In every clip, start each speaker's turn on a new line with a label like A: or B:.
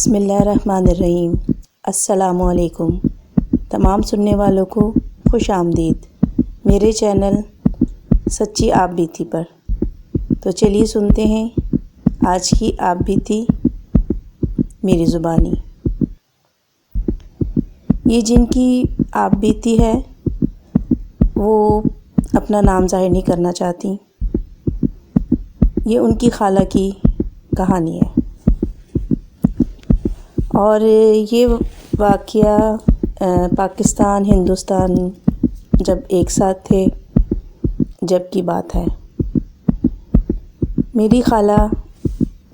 A: بسم اللہ الرحمن الرحیم۔ السلام علیکم تمام سننے والوں کو خوش آمدید میرے چینل سچی آپ بیتی پر۔ تو چلیے سنتے ہیں آج کی آپ بیتی میری زبانی۔ یہ جن کی آپ بیتی ہے وہ اپنا نام ظاہر نہیں کرنا چاہتی۔ یہ ان کی خالہ کی کہانی ہے اور یہ واقعہ پاکستان ہندوستان جب ایک ساتھ تھے جب کی بات ہے۔ میری خالہ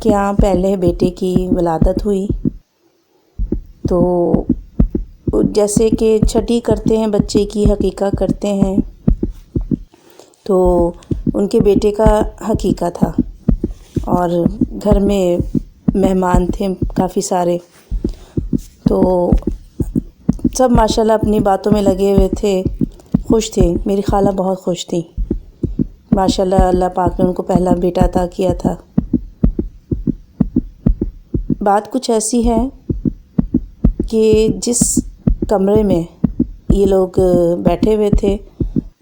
A: کے یہاں پہلے بیٹے کی ولادت ہوئی تو جیسے کہ چھٹی کرتے ہیں بچے کی حقیقہ کرتے ہیں تو ان کے بیٹے کا حقیقہ تھا اور گھر میں مہمان تھے کافی سارے، تو سب ماشاءاللہ اپنی باتوں میں لگے ہوئے تھے، خوش تھے۔ میری خالہ بہت خوش تھی ماشاءاللہ، اللہ پاک نے ان کو پہلا بیٹا عطا کیا تھا۔ بات کچھ ایسی ہے کہ جس کمرے میں یہ لوگ بیٹھے ہوئے تھے،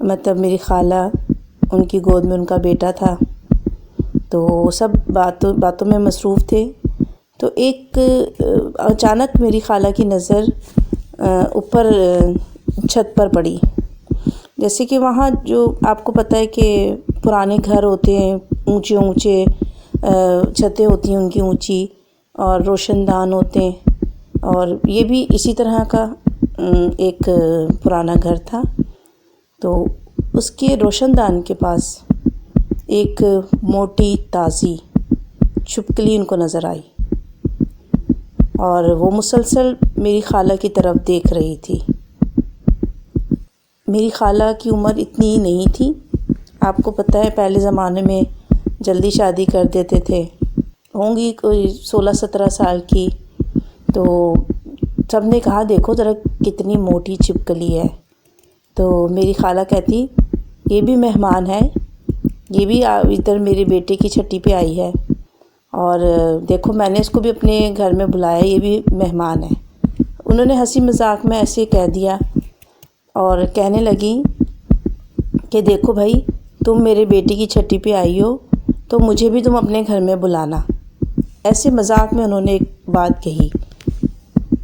A: مطلب میری خالہ ان کی گود میں ان کا بیٹا تھا، تو سب باتوں میں مصروف تھے۔ تو ایک اچانک میری خالہ کی نظر اوپر چھت پر پڑی۔ جیسے کہ وہاں جو آپ کو پتہ ہے کہ پرانے گھر ہوتے ہیں، اونچے اونچے چھتیں ہوتی ہیں ان کی اونچی، اور روشن دان ہوتے ہیں، اور یہ بھی اسی طرح کا ایک پرانا گھر تھا۔ تو اس کے روشن دان کے پاس ایک موٹی تازی چھپکلی ان کو نظر آئی اور وہ مسلسل میری خالہ کی طرف دیکھ رہی تھی۔ میری خالہ کی عمر اتنی نہیں تھی، آپ کو پتہ ہے پہلے زمانے میں جلدی شادی کر دیتے تھے، ہوں گی کوئی 16-17 سال کی۔ تو سب نے کہا دیکھو ذرا کتنی موٹی چھپکلی ہے، تو میری خالہ کہتی یہ بھی مہمان ہے، یہ بھی ادھر میرے بیٹے کی چھٹی پہ آئی ہے، اور دیکھو میں نے اس کو بھی اپنے گھر میں بلایا، یہ بھی مہمان ہے۔ انہوں نے ہنسی مذاق میں ایسے کہہ دیا اور کہنے لگی کہ دیکھو بھائی، تم میرے بیٹے کی چھٹی پہ آئی ہو تو مجھے بھی تم اپنے گھر میں بلانا۔ ایسے مذاق میں انہوں نے ایک بات کہی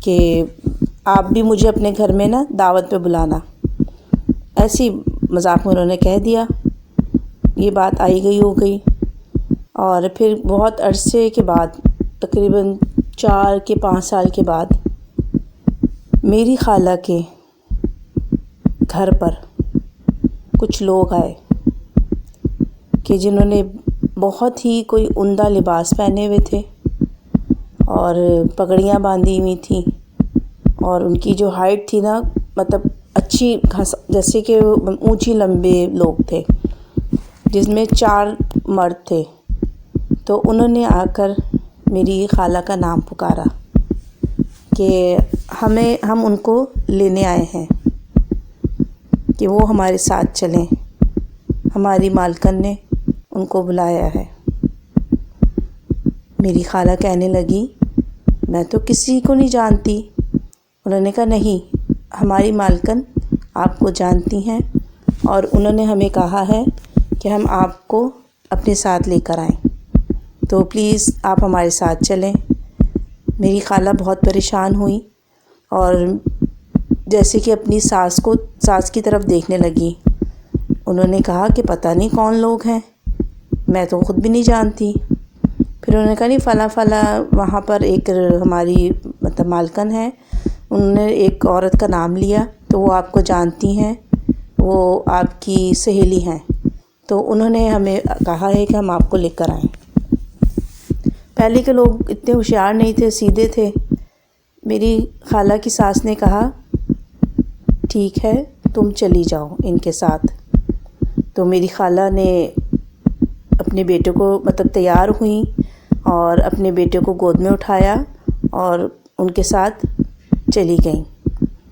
A: کہ آپ بھی مجھے اپنے گھر میں نا دعوت پہ بلانا، ایسی مذاق میں انہوں نے کہہ دیا۔ یہ بات آئی گئی ہو گئی، اور پھر بہت عرصے کے بعد تقریباً 4 سال کے بعد میری خالہ کے گھر پر کچھ لوگ آئے کہ جنہوں نے بہت ہی کوئی عمدہ لباس پہنے ہوئے تھے اور پگڑیاں باندھی ہوئی تھیں، اور ان کی جو ہائٹ تھی نا، مطلب اچھی جیسے کہ اونچی لمبے لوگ تھے، جس میں 4 مرد تھے۔ تو انہوں نے آ کر میری خالہ کا نام پکارا کہ ہم ان کو لینے آئے ہیں کہ وہ ہمارے ساتھ چلیں، ہماری مالکن نے ان کو بلایا ہے۔ میری خالہ کہنے لگی میں تو کسی کو نہیں جانتی۔ انہوں نے کہا نہیں، ہماری مالکن آپ کو جانتی ہیں، اور انہوں نے ہمیں کہا ہے کہ ہم آپ کو اپنے ساتھ لے کر آئیں، تو پلیز آپ ہمارے ساتھ چلیں۔ میری خالہ بہت پریشان ہوئی اور جیسے کہ اپنی ساس کی طرف دیکھنے لگی۔ انہوں نے کہا کہ پتہ نہیں کون لوگ ہیں، میں تو خود بھی نہیں جانتی۔ پھر انہوں نے کہا نہیں فلاں وہاں پر ایک ہماری مطلب مالکن ہے، انہوں نے ایک عورت کا نام لیا تو وہ آپ کو جانتی ہیں، وہ آپ کی سہیلی ہیں، تو انہوں نے ہمیں کہا ہے کہ ہم آپ کو لے کر آئیں۔ پہلے کے لوگ اتنے ہوشیار نہیں تھے، سیدھے تھے۔ میری خالہ کی ساس نے کہا ٹھیک ہے تم چلی جاؤ ان کے ساتھ۔ تو میری خالہ نے اپنے بیٹے کو مطلب تیار ہوئیں اور اپنے بیٹے کو گود میں اٹھایا اور ان کے ساتھ چلی گئیں،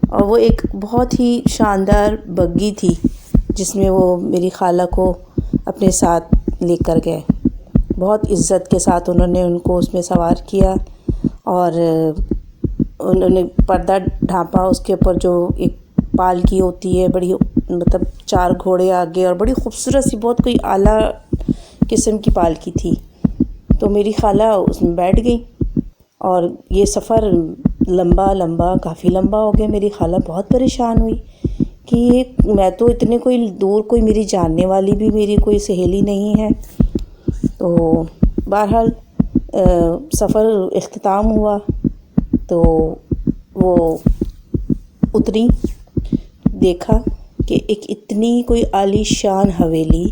A: اور وہ ایک بہت ہی شاندار بگی تھی جس میں وہ میری خالہ کو اپنے ساتھ لے کر گئے۔ بہت عزت کے ساتھ انہوں نے ان کو اس میں سوار کیا اور انہوں نے پردہ ڈھانپا، اس کے اوپر جو ایک پالکی ہوتی ہے بڑی، مطلب 4 گھوڑے آگے، اور بڑی خوبصورت سی، بہت کوئی اعلیٰ قسم کی پالکی تھی۔ تو میری خالہ اس میں بیٹھ گئی، اور یہ سفر لمبا کافی لمبا ہو گیا۔ میری خالہ بہت پریشان ہوئی کہ میں تو اتنے کوئی دور کوئی میری جاننے والی بھی میری کوئی سہیلی نہیں ہے۔ تو بہرحال سفر اختتام ہوا، تو وہ اتری، دیکھا کہ ایک اتنی کوئی عالی شان حویلی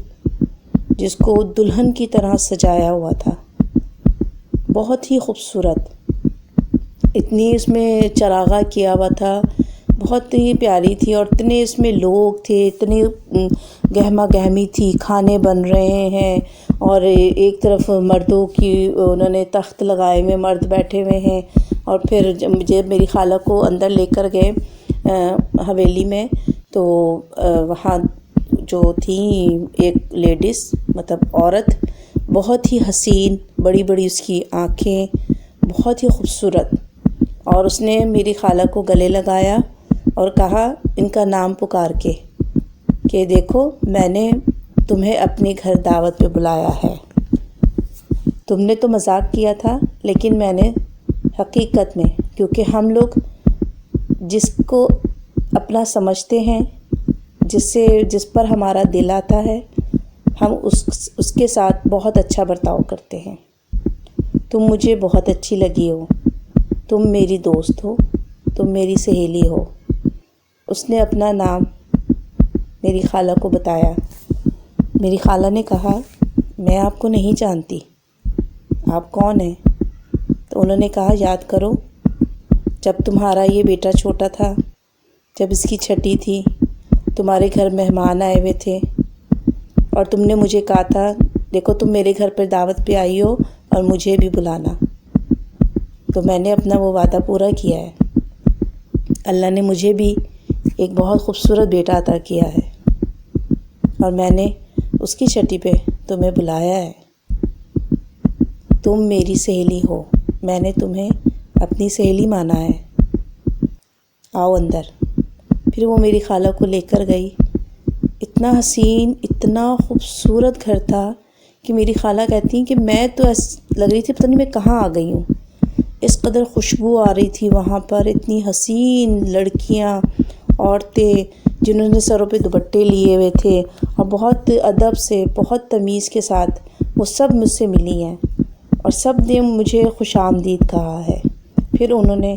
A: جس کو دلہن کی طرح سجایا ہوا تھا، بہت ہی خوبصورت، اتنی اس میں چراغاں کیا ہوا تھا، بہت ہی پیاری تھی، اور اتنے اس میں لوگ تھے، اتنی گہما گہمی تھی، کھانے بن رہے ہیں، اور ایک طرف مردوں کی انہوں نے تخت لگائے ہوئے، مرد بیٹھے ہوئے ہیں، اور پھر جب میری خالہ کو اندر لے کر گئے حویلی میں، تو وہاں جو تھی ایک لیڈیز، مطلب عورت، بہت ہی حسین، بڑی بڑی اس کی آنکھیں، بہت ہی خوبصورت، اور اس نے میری خالہ کو گلے لگایا اور کہا ان کا نام پکار کے کہ دیکھو میں نے تمہیں اپنے گھر دعوت پہ بلایا ہے، تم نے تو مذاق کیا تھا، لیکن میں نے حقیقت میں، کیونکہ ہم لوگ جس کو اپنا سمجھتے ہیں، جس پر ہمارا دل آتا ہے، ہم اس کے ساتھ بہت اچھا برتاؤ کرتے ہیں۔ تم مجھے بہت اچھی لگی ہو، تم میری دوست ہو، تم میری سہیلی ہو۔ اس نے اپنا نام میری خالہ کو بتایا۔ میری خالہ نے کہا میں آپ کو نہیں جانتی، آپ کون ہیں؟ تو انہوں نے کہا یاد کرو، جب تمہارا یہ بیٹا چھوٹا تھا، جب اس کی چھٹی تھی، تمہارے گھر مہمان آئے ہوئے تھے، اور تم نے مجھے کہا تھا دیکھو تم میرے گھر پر دعوت پہ آئی ہو اور مجھے بھی بلانا، تو میں نے اپنا وہ وعدہ پورا کیا ہے۔ اللہ نے مجھے بھی ایک بہت خوبصورت بیٹا عطا کیا ہے، اور میں نے اس کی چھٹی پہ تمہیں بلایا ہے۔ تم میری سہیلی ہو، میں نے تمہیں اپنی سہیلی مانا ہے، آؤ اندر۔ پھر وہ میری خالہ کو لے کر گئی۔ اتنا حسین، اتنا خوبصورت گھر تھا کہ میری خالہ کہتی ہیں کہ میں تو لگ رہی تھی پتہ نہیں میں کہاں آ گئی ہوں، اس قدر خوشبو آ رہی تھی وہاں پر، اتنی حسین لڑکیاں، عورتیں جنہوں نے سروں پہ دوپٹے لیے ہوئے تھے، اور بہت ادب سے، بہت تمیز کے ساتھ وہ سب مجھ سے ملی ہیں، اور سب نے مجھے خوش آمدید کہا ہے۔ پھر انہوں نے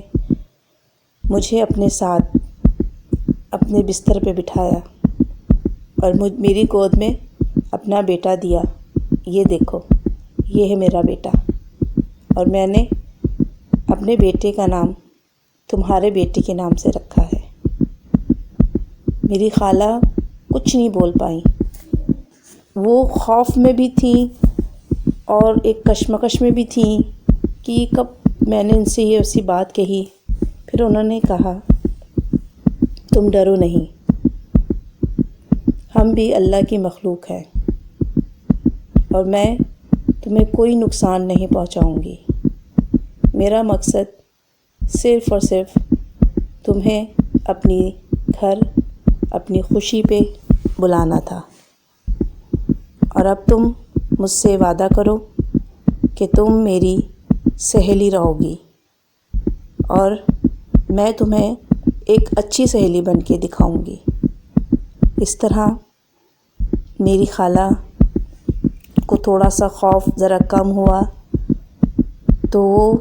A: مجھے اپنے ساتھ اپنے بستر پہ بٹھایا، اور میری گود میں اپنا بیٹا دیا، یہ دیکھو یہ ہے میرا بیٹا، اور میں نے اپنے بیٹے کا نام تمہارے بیٹے کے نام سے رکھا ہے۔ میری خالہ کچھ نہیں بول پائیں، وہ خوف میں بھی تھیں اور ایک کشمکش میں بھی تھیں کہ کب میں نے ان سے یہ ایسی بات کہی۔ پھر انہوں نے کہا تم ڈرو نہیں، ہم بھی اللہ کی مخلوق ہیں، اور میں تمہیں کوئی نقصان نہیں پہنچاؤں گی، میرا مقصد صرف اور صرف تمہیں اپنی گھر، اپنی خوشی پہ بلانا تھا، اور اب تم مجھ سے وعدہ کرو کہ تم میری سہیلی رہو گی، اور میں تمہیں ایک اچھی سہیلی بن کے دکھاؤں گی۔ اس طرح میری خالہ کو تھوڑا سا خوف ذرا کم ہوا، تو وہ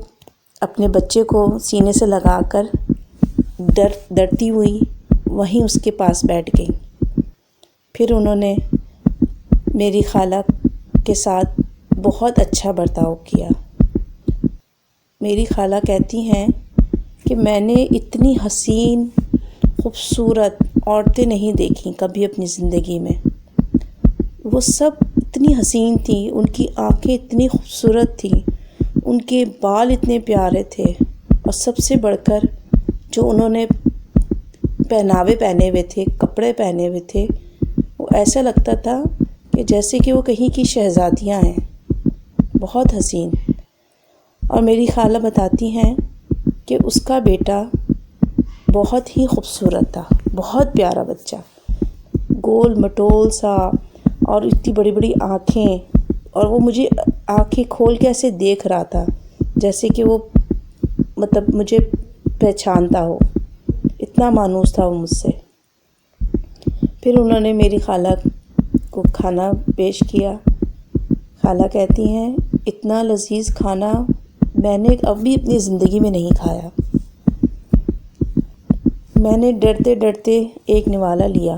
A: اپنے بچے کو سینے سے لگا کر ڈرتی ہوئی وہیں اس کے پاس بیٹھ گئی۔ پھر انہوں نے میری خالہ کے ساتھ بہت اچھا برتاؤ کیا۔ میری خالہ کہتی ہیں کہ میں نے اتنی حسین، خوبصورت عورتیں نہیں دیکھیں کبھی اپنی زندگی میں، وہ سب اتنی حسین تھیں، ان کی آنکھیں اتنی خوبصورت تھیں، ان کے بال اتنے پیارے تھے، اور سب سے بڑھ کر جو انہوں نے پہناوے پہنے ہوئے تھے، کپڑے پہنے ہوئے تھے، وہ ایسا لگتا تھا کہ جیسے کہ وہ کہیں کی شہزادیاں ہیں، بہت حسین۔ اور میری خالہ بتاتی ہیں کہ اس کا بیٹا بہت ہی خوبصورت تھا، بہت پیارا بچہ، گول مٹول سا، اور اتنی بڑی بڑی آنکھیں، اور وہ مجھے آنکھیں کھول کے ایسے دیکھ رہا تھا جیسے کہ وہ مطلب مجھے پہچانتا ہو، اتنا مانوس تھا وہ مجھ سے۔ پھر انہوں نے میری خالہ کو کھانا پیش کیا۔ خالہ کہتی ہیں اتنا لذیذ کھانا میں نے ابھی اپنی زندگی میں نہیں کھایا۔ میں نے ڈرتے ڈرتے ایک نوالا لیا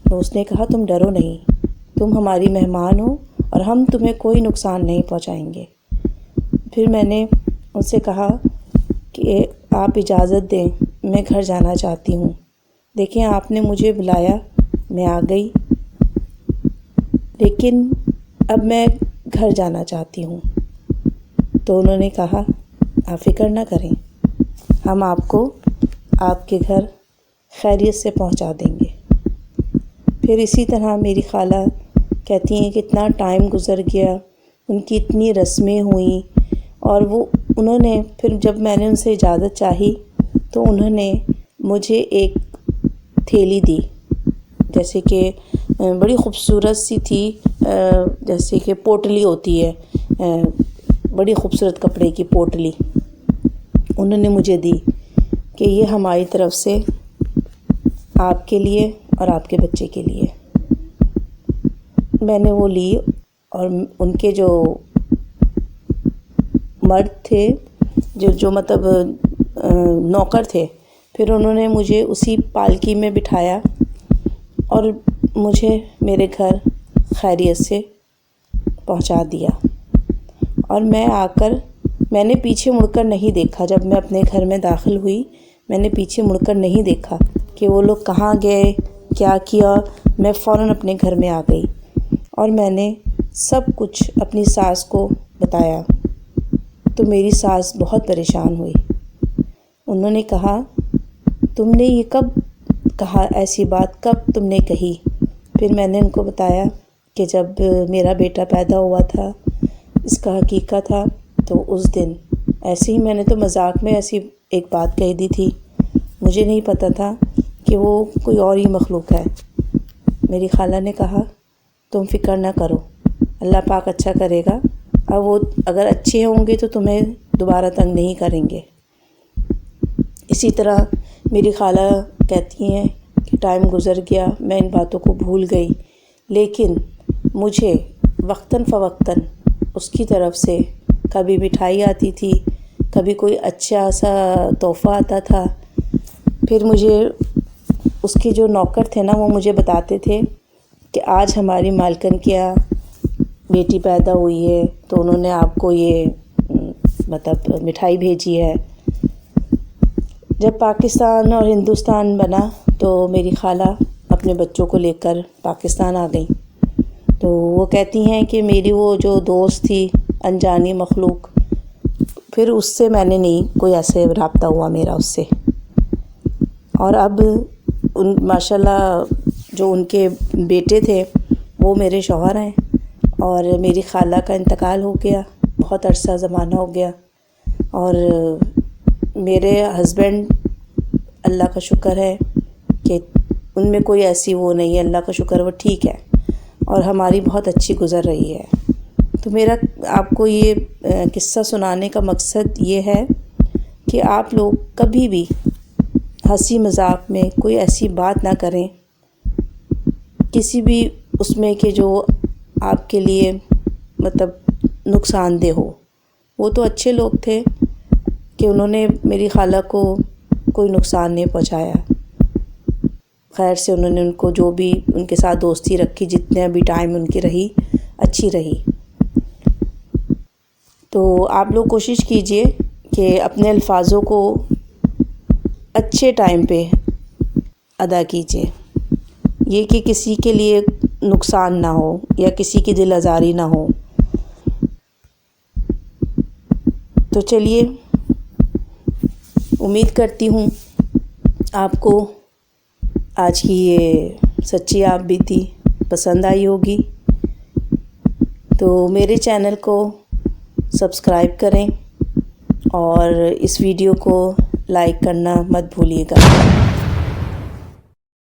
A: تو اس نے کہا تم ڈرو نہیں، تم ہماری مہمان ہو اور ہم تمہیں کوئی نقصان نہیں پہنچائیں گے۔ پھر میں نے ان سے کہا کہ آپ اجازت دیں، میں گھر جانا چاہتی ہوں۔ دیکھیں آپ نے مجھے بلایا، میں آ گئی، لیکن اب میں گھر جانا چاہتی ہوں۔ تو انہوں نے کہا آپ فکر نہ کریں، ہم آپ کو آپ کے گھر خیریت سے پہنچا دیں گے۔ پھر اسی طرح میری خالہ کہتی ہیں کہ اتنا ٹائم گزر گیا، ان کی اتنی رسمیں ہوئیں، اور انہوں نے پھر جب میں نے ان سے اجازت چاہی تو انہوں نے مجھے ایک تھیلی دی، جیسے کہ بڑی خوبصورت سی تھی، جیسے کہ پوٹلی ہوتی ہے، بڑی خوبصورت کپڑے کی پوٹلی انہوں نے مجھے دی کہ یہ ہماری طرف سے آپ کے لیے اور آپ کے بچے کے لیے۔ میں نے وہ لی، اور ان کے جو مرد تھے، جو مطلب نوکر تھے، پھر انہوں نے مجھے اسی پالکی میں بٹھایا اور مجھے میرے گھر خیریت سے پہنچا دیا۔ اور میں نے پیچھے مڑ کر نہیں دیکھا۔ جب میں اپنے گھر میں داخل ہوئی میں نے پیچھے مڑ کر نہیں دیکھا کہ وہ لوگ کہاں گئے، کیا کیا۔ میں فوراً اپنے گھر میں آ گئی اور میں نے سب کچھ اپنی ساس کو بتایا، تو میری ساس بہت پریشان ہوئی۔ انہوں نے کہا تم نے یہ کب کہا، ایسی بات کب تم نے کہی؟ پھر میں نے ان کو بتایا کہ جب میرا بیٹا پیدا ہوا تھا، اس کا عقیقہ تھا، تو اس دن ایسے ہی میں نے تو مذاق میں ایسی ایک بات کہہ دی تھی، مجھے نہیں پتہ تھا کہ وہ کوئی اور ہی مخلوق ہے۔ میری خالہ نے کہا تم فکر نہ کرو، اللہ پاک اچھا کرے گا، اب وہ اگر اچھے ہوں گے تو تمہیں دوبارہ تنگ نہیں کریں گے۔ اسی طرح میری خالہ کہتی ہیں کہ ٹائم گزر گیا، میں ان باتوں کو بھول گئی، لیکن مجھے وقتاً فوقتاً اس کی طرف سے کبھی مٹھائی آتی تھی، کبھی کوئی اچھا سا تحفہ آتا تھا۔ پھر مجھے اس کے جو نوکر تھے نا، وہ مجھے بتاتے تھے کہ آج ہماری مالکن کے یہاں بیٹی پیدا ہوئی ہے، تو انہوں نے آپ کو یہ مطلب مٹھائی بھیجی ہے۔ جب پاکستان اور ہندوستان بنا تو میری خالہ اپنے بچوں کو لے کر پاکستان آ گئیں، تو وہ کہتی ہیں کہ میری وہ جو دوست تھی انجانی مخلوق، پھر اس سے میں نے نہیں کوئی ایسے رابطہ ہوا میرا اس سے۔ اور اب ماشاءاللہ جو ان کے بیٹے تھے وہ میرے شوہر ہیں، اور میری خالہ کا انتقال ہو گیا، بہت عرصہ زمانہ ہو گیا، اور میرے ہسبینڈ اللہ کا شکر ہے کہ ان میں کوئی ایسی وہ نہیں ہے، اللہ کا شکر وہ ٹھیک ہے، اور ہماری بہت اچھی گزر رہی ہے۔ تو میرا آپ کو یہ قصہ سنانے کا مقصد یہ ہے کہ آپ لوگ کبھی بھی ہنسی مذاق میں کوئی ایسی بات نہ کریں، کسی بھی اس میں کہ جو آپ کے لیے مطلب نقصان دہ ہو۔ وہ تو اچھے لوگ تھے کہ انہوں نے میری خالہ کو کوئی نقصان نہیں پہنچایا، خیر سے انہوں نے ان کو جو بھی ان کے ساتھ دوستی رکھی، جتنے بھی ٹائم ان کی رہی اچھی رہی۔ تو آپ لوگ کوشش کیجئے کہ اپنے الفاظوں کو اچھے ٹائم پہ ادا کیجئے، یہ کہ کسی کے لیے نقصان نہ ہو یا کسی کی دل آزاری نہ ہو۔ تو چلیے، امید کرتی ہوں آپ کو آج کی یہ سچی آپ بیتی پسند آئی ہوگی۔ تو میرے چینل کو سبسکرائب کریں اور اس ویڈیو کو لائک کرنا مت بھولیے گا۔